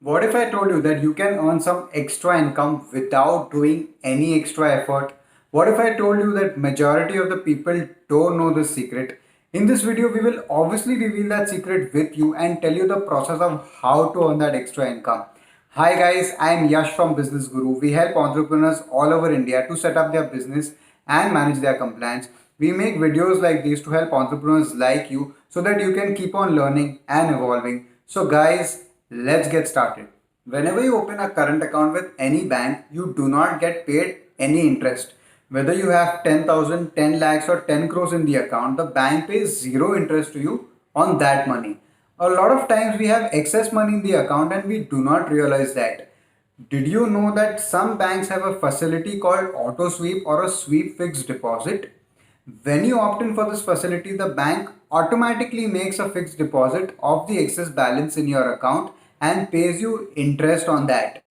What if I told you that you can earn some extra income without doing any extra effort? What if I told you that majority of the people don't know this secret? In this video, we will obviously reveal that secret with you and tell you the process of how to earn that extra income. Hi guys, I am Yash from Business Guru. We help entrepreneurs all over India to set up their business and manage their compliance. We make videos like these to help entrepreneurs like you so that you can keep on learning and evolving. So guys, let's get started. Whenever you open a current account with any bank, you do not get paid any interest. Whether you have 10,000, 10 lakhs or 10 crores in the account, the bank pays zero interest to you on that money. A lot of times we have excess money in the account and we do not realize that. Did you know that some banks have a facility called auto sweep or a sweep fixed deposit? When you opt in for this facility, the bank automatically makes a fixed deposit of the excess balance in your account and pays you interest on that.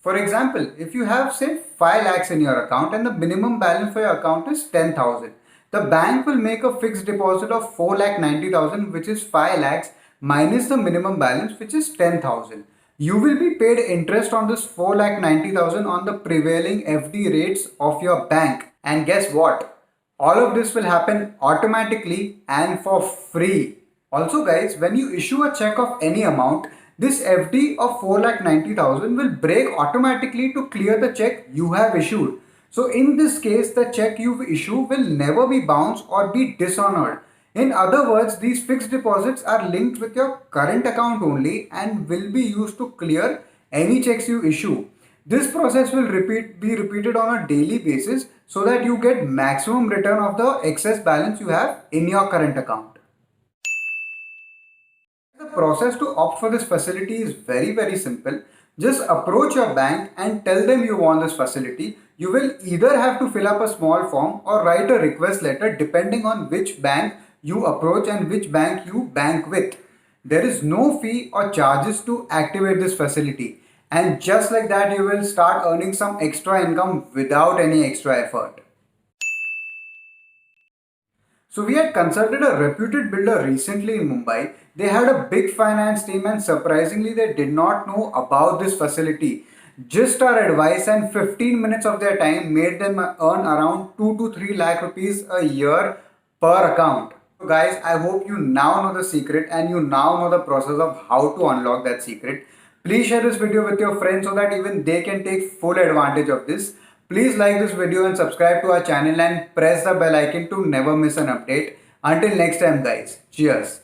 For example, if you have say 5 lakhs in your account and the minimum balance for your account is 10,000, the bank will make a fixed deposit of 4 lakh 90,000, which is 5 lakhs minus the minimum balance, which is 10,000. You will be paid interest on this 4 lakh 90,000 on the prevailing FD rates of your bank. And guess what? All of this will happen automatically and for free. Also guys, when you issue a check of any amount, this FD of 4,90,000 will break automatically to clear the check you have issued. So in this case, the check you've issued will never be bounced or be dishonored. In other words, these fixed deposits are linked with your current account only and will be used to clear any checks you issue. This process will be repeated on a daily basis so that you get maximum return of the excess balance you have in your current account. The process to opt for this facility is very simple. Just approach your bank and tell them you want this facility. You will either have to fill up a small form or write a request letter depending on which bank you approach and which bank you bank with. There is no fee or charges to activate this facility. And just like that, you will start earning some extra income without any extra effort. So we had consulted a reputed builder recently in Mumbai. They had a big finance team and surprisingly they did not know about this facility. Just our advice and 15 minutes of their time made them earn around 2 to 3 lakh rupees a year per account. So guys, I hope you now know the secret and you now know the process of how to unlock that secret. Please share this video with your friends so that even they can take full advantage of this. Please like this video and subscribe to our channel and press the bell icon to never miss an update. Until next time guys, cheers.